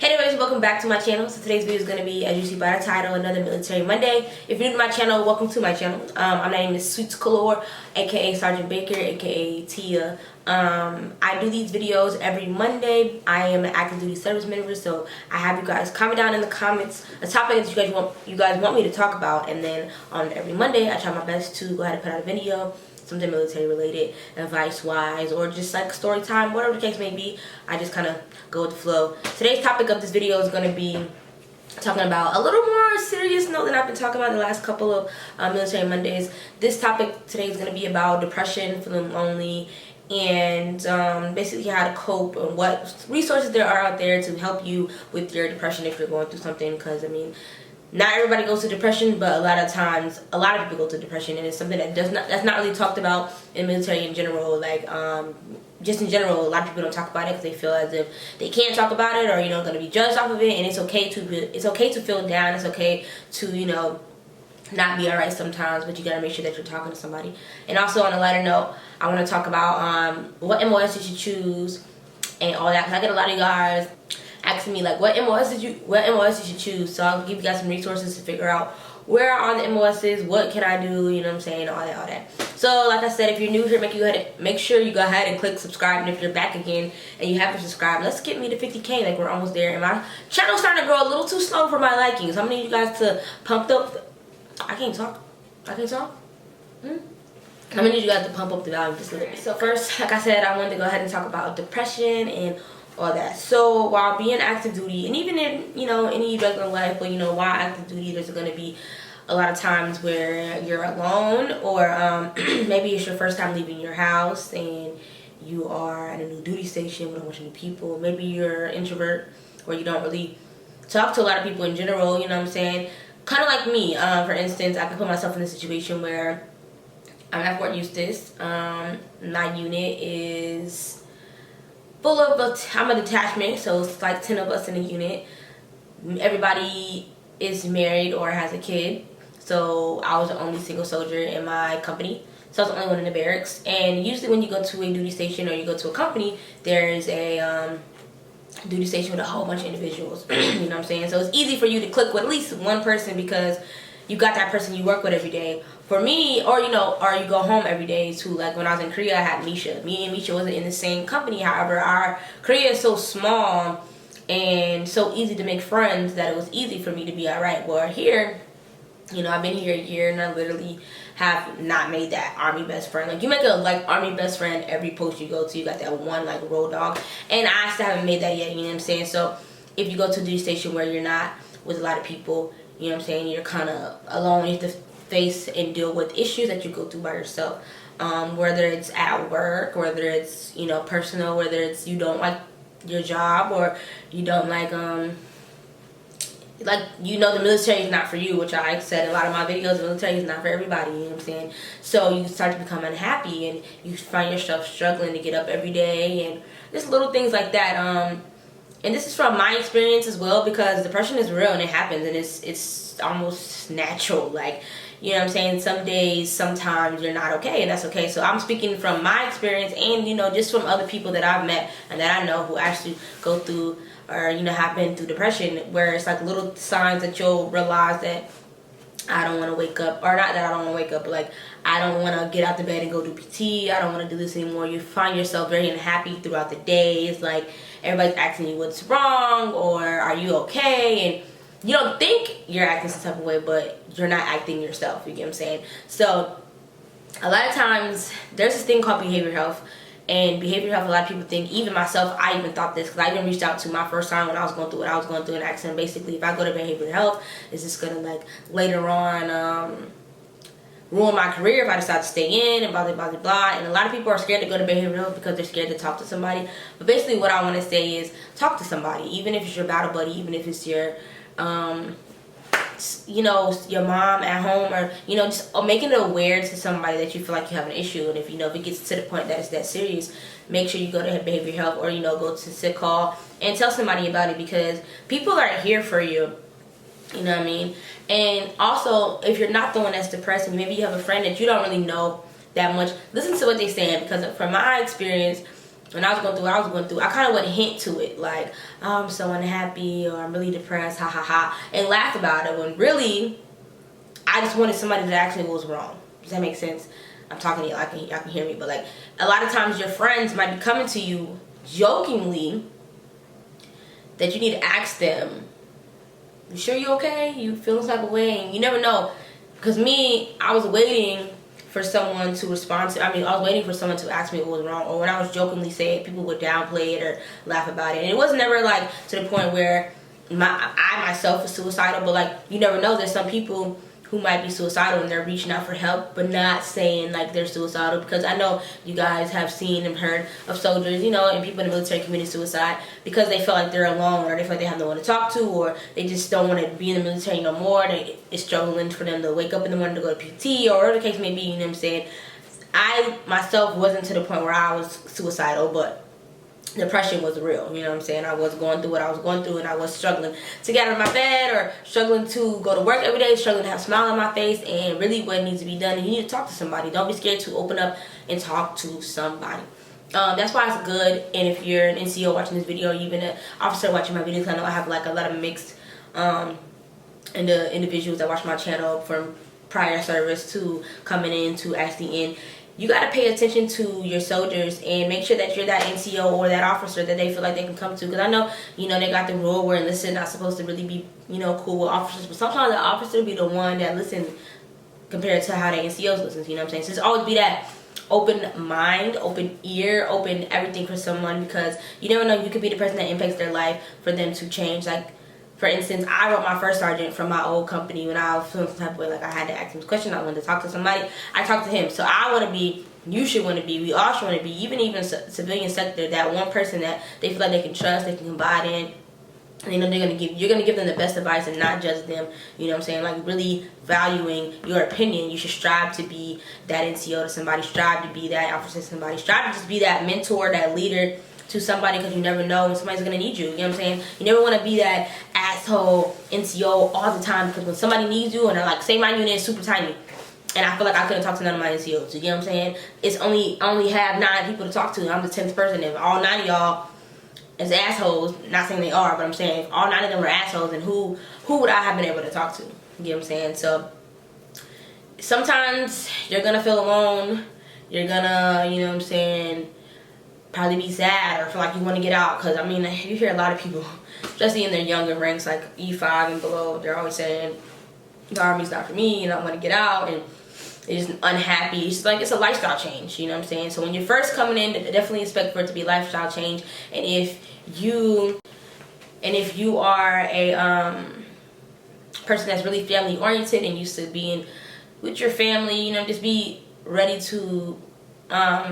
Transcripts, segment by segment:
Anyways, welcome back to my channel. So today's video is going to be, as you see by the title, another Military Monday. If you're new to my channel, welcome to my channel. My name is Sweets Galore, aka Sergeant Baker, aka Tia. I do these videos every Monday. I am an active duty service member, so I have you guys comment down in the comments a topic that you guys want me to talk about, and then on every Monday I try my best to go ahead and put out a video, something military related, advice wise, or just like story time, whatever the case may be. I just kind of go with the flow. Today's topic of this video is going to be talking about a little more serious note than I've been talking about the last couple of Military Mondays. This topic today is going to be about depression, feeling lonely, and basically how to cope and what resources there are out there to help you with your depression if you're going through something. Because I mean, not everybody goes to depression, but a lot of times a lot of people go to depression, and it's something that's not really talked about in military in general. Like just in general, a lot of people don't talk about it because they feel as if they can't talk about it, or going to be judged off of it. And it's okay to feel down. It's okay to not be alright sometimes, but you gotta make sure that you're talking to somebody. And also, on a lighter note, I want to talk about what MOS you should choose and all that, because I get a lot of you guys asking me like, what MOS you should choose. So I'll give you guys some resources to figure out where on the MOSs, what can I do, you know what I'm saying, all that. So like I said, if you're new here, make sure you go ahead and click subscribe. And if you're back again and you haven't subscribed, let's get me to 50K. Like, we're almost there, and my channel's starting to grow a little too slow for my liking. So I'm gonna need you guys to pump up. I can't talk. I'm gonna need you guys to pump up the volume just a little bit. So first, like I said, I wanted to go ahead and talk about depression and all that. So while being active duty, and even in any regular life, but while active duty, there's gonna be a lot of times where you're alone, or maybe it's your first time leaving your house and you are at a new duty station with a bunch of new people. Maybe you're an introvert, or you don't really talk to a lot of people in general, you know what I'm saying? Kind of like me, for instance, I can put myself in a situation where I'm at Fort Eustis. My unit is full of, I'm a detachment, so it's like 10 of us in a unit. Everybody is married or has a kid, so I was the only single soldier in my company. So I was the only one in the barracks. And usually when you go to a duty station or you go to a company, there's a duty station with a whole bunch of individuals. You know what I'm saying? So it's easy for you to click with at least one person because you got that person you work with every day. For me, or you go home every day too. Like when I was in Korea, I had Misha. Me and Misha wasn't in the same company. However, our Korea is so small and so easy to make friends that it was easy for me to be alright. Well, here, I've been here a year and I literally have not made that army best friend. Like, you make a army best friend every post you go to. You got that one road dog, and I still haven't made that yet. You know what I'm saying? So if you go to a duty station where you're not with a lot of people, you know what I'm saying, you're kind of alone. You have to face and deal with issues that you go through by yourself. Whether it's at work, whether it's personal, whether it's you don't like your job, or you don't like the military is not for you, which I said in a lot of my videos. The military is not for everybody, you know what I'm saying? So you start to become unhappy and you find yourself struggling to get up every day, and just little things like that. And this is from my experience as well, because depression is real and it happens, and it's almost natural. Like, you know what I'm saying? Some days, sometimes you're not okay, and that's okay. So I'm speaking from my experience, and just from other people that I've met and that I know who actually go through, or have been through depression, where it's like little signs that you'll realize that I don't want to wake up, or not that I don't want to wake up, but like, I don't want to get out the bed and go do PT. I don't want to do this anymore. You find yourself very unhappy throughout the day. It's like everybody's asking you what's wrong, or are you okay, and you don't think you're acting some type of way, but you're not acting yourself. You get what I'm saying? So a lot of times there's this thing called behavioral health. And behavioral health, a lot of people think, even myself, I even thought this, because I even reached out to my first time when I was going through what I was going through, an accident. Basically, if I go to behavioral health, is this going to later on ruin my career if I decide to stay in, and blah, blah, blah, blah. And a lot of people are scared to go to behavioral health because they're scared to talk to somebody. But basically what I want to say is, talk to somebody, even if it's your battle buddy, even if it's your your mom at home, or just making it aware to somebody that you feel like you have an issue. And if if it gets to the point that it's that serious, make sure you go to behavioral health, or go to sick call and tell somebody about it, because people are here for you. You know what I mean? And also, if you're not the one that's depressed, and maybe you have a friend that you don't really know that much, listen to what they're saying, because from my experience, when I was going through what I was going through, I kind of would hint to it, like, oh, I'm so unhappy, or I'm really depressed, ha ha ha, and laugh about it, when really, I just wanted somebody that actually was wrong. Does that make sense? I'm talking to you, y'all can hear me, but like, a lot of times your friends might be coming to you jokingly that you need to ask them, you sure you okay? You feeling some type of way? And you never know. Because me, I was waiting for someone to respond to, I was waiting for someone to ask me what was wrong, or when I was jokingly saying it, people would downplay it or laugh about it. And it was never like to the point where I myself was suicidal, but like, you never know. There's some people who might be suicidal and they're reaching out for help, but not saying like they're suicidal, because I know you guys have seen and heard of soldiers, you know, and people in the military committing suicide because they feel like they're alone, or they feel like they have no one to talk to, or they just don't want to be in the military no more. It's struggling for them to wake up in the morning to go to PT, or whatever the case may be, you know what I'm saying? I myself wasn't to the point where I was suicidal, but depression was real, you know what I'm saying? I was going through what I was going through, and I was struggling to get out of my bed, or struggling to go to work every day, struggling to have a smile on my face, and really what needs to be done, and you need to talk to somebody. Don't be scared to open up and talk to somebody. That's why it's good. And if you're an NCO watching this video, or even an officer watching my videos, I know I have like a lot of mixed individuals that watch my channel from prior service to coming in to actually in. You got to pay attention to your soldiers and make sure that you're that NCO or that officer that they feel like they can come to. Because I know, you know, they got the rule where enlisted not supposed to really be, you know, cool with officers. But sometimes the officer be the one that listen compared to how the NCOs listen, you know what I'm saying? So just always be that open mind, open ear, open everything for someone, because you never know, you could be the person that impacts their life for them to change. Like, for instance, I wrote my first sergeant from my old company when I was feeling some type of way, like I had to ask him a question, I wanted to talk to somebody, I talked to him. So I want to be, you should want to be, we all should want to be, even civilian sector, that one person that they feel like they can trust, they can confide in, and you know you're gonna give them the best advice and not judge them, you know what I'm saying? Like, really valuing your opinion. You should strive to be that NCO to somebody, strive to be that officer to somebody, strive to just be that mentor, that leader to somebody, because you never know when somebody's gonna need you know what I'm saying? You never want to be that asshole NCO all the time, because when somebody needs you, and they're like, say my unit is super tiny, and I feel like I couldn't talk to none of my NCOs, you know what I'm saying? I only have 9 people to talk to, and I'm the 10th person. If all 9 of y'all is assholes, not saying they are, but I'm saying if all 9 of them were assholes, then who would I have been able to talk to? You know what I'm saying? So sometimes you're gonna feel alone, you're gonna, you know what I'm saying, probably be sad, or feel like you want to get out. Because I mean, you hear a lot of people, especially in their younger ranks, like E5 and below, they're always saying the Army's not for me and I want to get out, and they're just unhappy. It's like, it's a lifestyle change, you know what I'm saying? So when you're first coming in, definitely expect for it to be a lifestyle change. And if you are a person that's really family oriented and used to being with your family, you know, just be ready to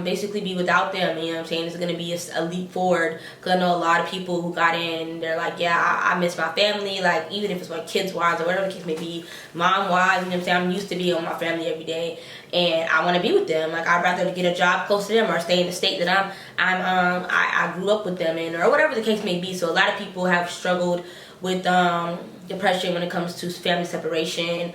basically be without them, you know what I'm saying? It's going to be a leap forward, because I know a lot of people who got in and they're like, yeah, I miss my family, like, even if it's like kids wise or whatever the case may be, mom wise, you know what I'm saying? I'm used to being with my family every day, and I want to be with them. Like, I'd rather get a job close to them, or stay in the state that I grew up with them in, or whatever the case may be. So a lot of people have struggled with depression when it comes to family separation,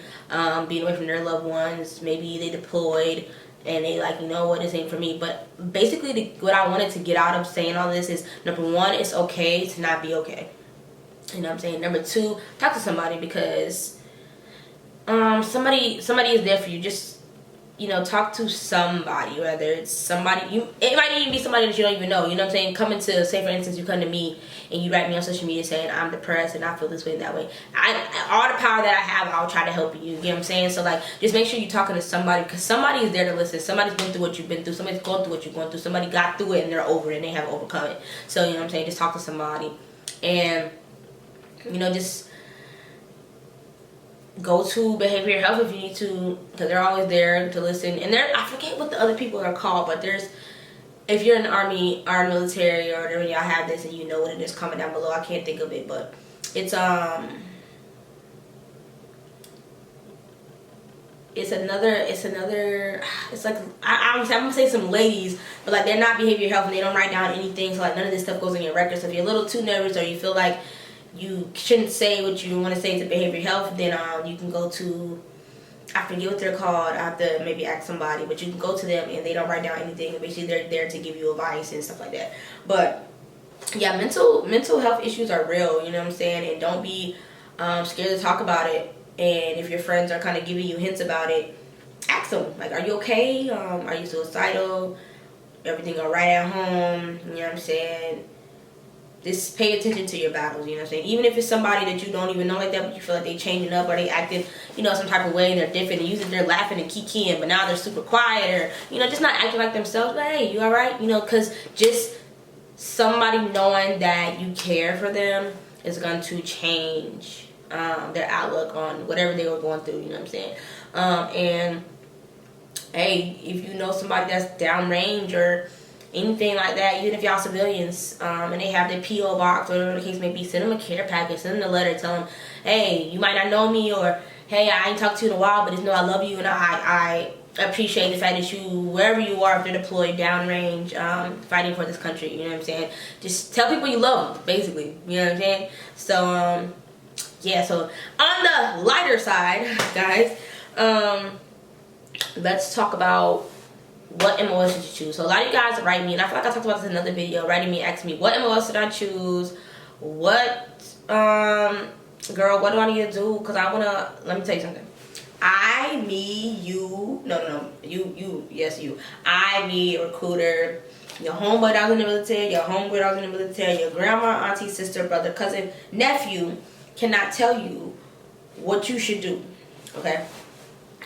being away from their loved ones. Maybe they deployed and they like, you know what, this ain't for me. But basically what I wanted to get out of saying all this is, number 1, it's okay to not be okay, you know what I'm saying? Number 2, talk to somebody, because somebody is there for you. Just, you know, talk to somebody, whether it's somebody, it might even be somebody that you don't even know, you know what I'm saying? Come into, say for instance, you come to me and you write me on social media saying, I'm depressed and I feel this way and that way. All the power that I have, I'll try to help you, you know what I'm saying? So like, just make sure you're talking to somebody, because somebody is there to listen. Somebody's been through what you've been through. Somebody's going through what you're going through. Somebody got through it and they're over it and they have overcome it. So, you know what I'm saying? Just talk to somebody, and, you know, just go to behavioral health if you need to, because they're always there to listen. And I forget what the other people are called, but if you're in the Army or military or whatever, y'all have this and you know what it is, comment down below. I can't think of it, but it's like, I'm gonna say some ladies, but like, they're not behavioral health and they don't write down anything, so like none of this stuff goes in your record. So if you're a little too nervous, or you feel like you shouldn't say what you want to say to behavioral health, then you can go to I forget what they're called. I have to maybe ask somebody, but you can go to them and they don't write down anything. Basically, they're there to give you advice and stuff like that. But yeah, mental health issues are real. You know what I'm saying? And don't be scared to talk about it. And if your friends are kind of giving you hints about it, ask them, like, are you okay? Are you suicidal? Everything all right at home? You know what I'm saying? Just pay attention to your battles, you know what I'm saying? Even if it's somebody that you don't even know like that, but you feel like they changing up or they acting, you know, some type of way and they're different, and usually they're laughing and kikiing, but now they're super quiet, or, you know, just not acting like themselves. But hey, you all right? You know, because just somebody knowing that you care for them is going to change their outlook on whatever they were going through, you know what I'm saying? And hey, if you know somebody that's downrange or anything like that, even if y'all civilians, and they have their P.O. box or whatever the case may be, send them a care package, send them a letter, tell them, hey, you might not know me, or hey, I ain't talked to you in a while, but just know I love you, and I appreciate the fact that you, wherever you are, if they're deployed downrange, fighting for this country, you know what I'm saying? Just tell people you love them, basically, you know what I'm saying? So, yeah, so on the lighter side, guys, let's talk about what MOS should you choose. So a lot of you guys write me, and I feel like I talked about this in another video, writing me, asking me, what MOS should I choose? What, girl, what do I need to do? Because I want to, let me tell you something. I, me, recruiter, your homeboy that was in the military, your homeboy that was in the military, your grandma, auntie, sister, brother, cousin, nephew cannot tell you what you should do, okay?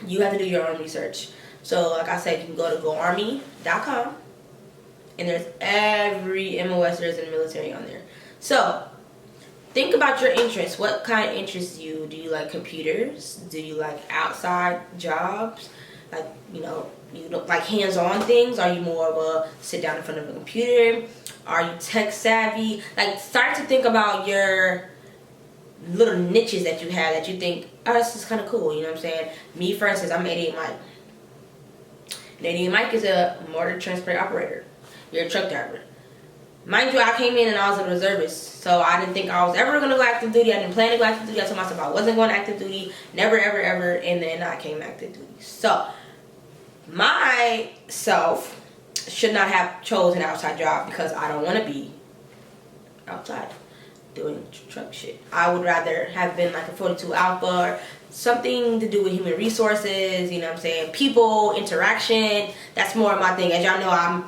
You have to do your own research. So, like I said, you can go to goarmy.com, and there's every MOS there is in the military on there. So, think about your interests. What kind of interests you? Do you like computers? Do you like outside jobs? Like, you know, you don't like hands-on things? Are you more of a sit down in front of a computer? Are you tech savvy? Like, start to think about your little niches that you have that you think, oh, this is kind of cool, you know what I'm saying? Me, for instance, I'm 88 Mike. 88 Mike is a motor transport operator. You're a truck driver. Mind you, I came in and I was a reservist, so I didn't think I was ever going to go active duty. I didn't plan to go active duty. I told myself I wasn't going active duty, never, ever, ever, and then I came active duty. So, myself should not have chosen an outside job because I don't want to be outside doing truck shit. I would rather have been like a 42 Alpha or something to do with human resources, you know what I'm saying, people, interaction. That's more of my thing. As y'all know, I'm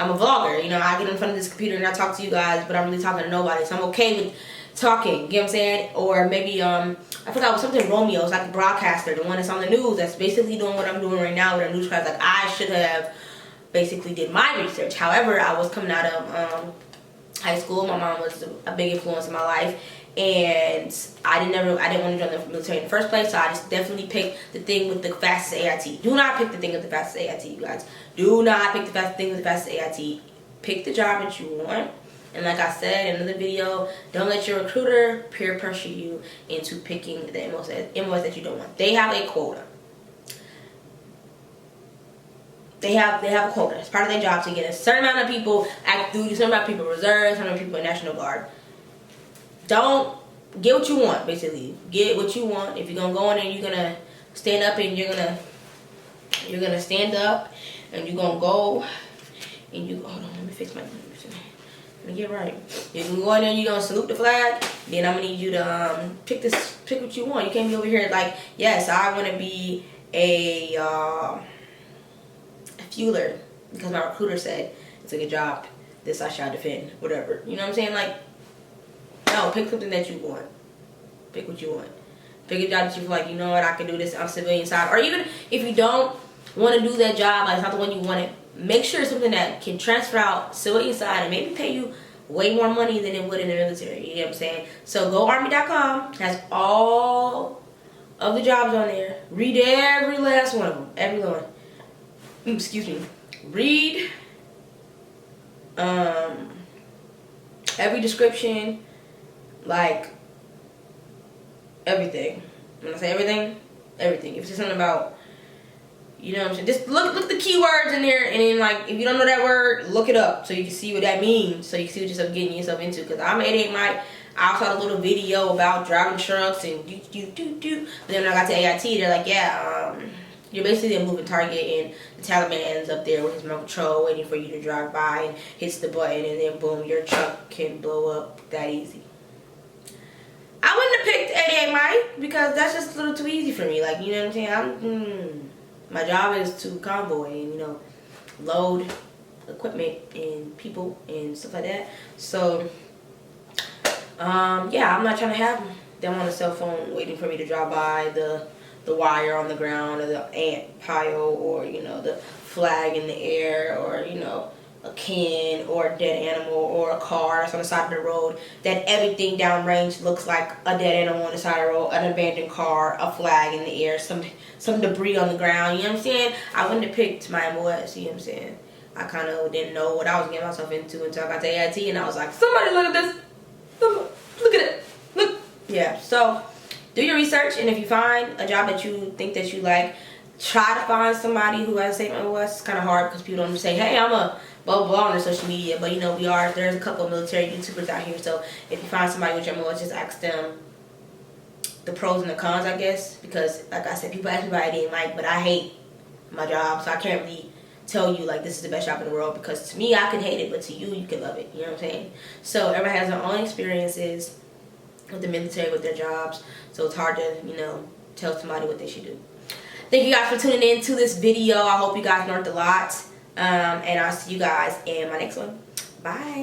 a vlogger, you know, I get in front of this computer and I talk to you guys, but I'm really talking to nobody, so I'm okay with talking, you know what I'm saying? Or maybe, I forgot, it was something Romeo, it's like a broadcaster, the one that's on the news, that's basically doing what I'm doing right now with a newscast. Like, I should have basically did my research. However, I was coming out of high school. My mom was a big influence in my life, and I didn't want to join the military in the first place, so I just definitely picked the thing with the fastest AIT. Do not pick the thing with the fastest AIT, you guys. Do not pick the thing with the fastest AIT. Pick the job that you want, and like I said in another video, don't let your recruiter peer pressure you into picking the MOS that you don't want. They have a quota. They have a quota. It's part of their job to get a certain amount of people active duty, a certain amount of people reserve, a certain amount of people in National Guard. Don't get what you want, basically. Get what you want. If you're gonna go in there, you're gonna stand up and you're gonna stand up and you're gonna go and you hold on, let me fix my let me get right. You're gonna go in there and you're gonna salute the flag. Then I'm gonna need you to pick what you want. You can't be over here like, yes, I wanna be a fueler because my recruiter said it's a good job, this I shall defend, whatever, you know what I'm saying? Like, no, pick something that you want. Pick what you want. Pick a job that you feel like, you know what, I can do this on civilian side. Or even if you don't want to do that job, like it's not the one you wanted, make sure it's something that can transfer out civilian side and maybe pay you way more money than it would in the military, you know what I'm saying? So goarmy.com has all of the jobs on there. Read every last one of them, every one. Excuse me. Read every description, like everything. When I say everything, everything. If it's something about, you know what I'm saying, just look the keywords in there, and then like if you don't know that word, look it up so you can see what that means, so you can see what you're getting yourself into. Because I'm 88 Mike, I saw a little video about driving trucks and do. But then when I got to AIT, they're like, yeah, you're basically a moving target, and the Taliban ends up there with his remote control waiting for you to drive by and hits the button, and then boom, your truck can blow up that easy. I wouldn't have picked 88 Mike because that's just a little too easy for me. Like, you know what I'm saying? My job is to convoy and, you know, load equipment and people and stuff like that. So, yeah, I'm not trying to have them on a cell phone waiting for me to drive by the wire on the ground or the ant pile or, you know, the flag in the air or, you know, a can or a dead animal or a car that's on the side of the road, that everything downrange looks like a dead animal on the side of the road, an abandoned car, a flag in the air, some debris on the ground, you know what I'm saying? I wouldn't have picked my MOS, you know what I'm saying? I kind of didn't know what I was getting myself into until I got to AIT, and I was like, somebody look at this, look at it, look. Yeah, so do your research, and if you find a job that you think that you like, try to find somebody who has the same MOS. It's kind of hard because people don't say, hey, I'm a blah blah on their social media, but you know, there's a couple of military YouTubers out here, so if you find somebody with your MOS, just ask them the pros and the cons, I guess, because like I said, people ask me about ID and Mike, but I hate my job, so I can't really tell you like this is the best job in the world, because to me I could hate it, but to you, you could love it, you know what I'm saying? So everybody has their own experiences with the military, with their jobs, so it's hard to, you know, tell somebody what they should do. Thank you guys for tuning in to this video. I hope you guys learned a lot. And I'll see you guys in my next one. Bye.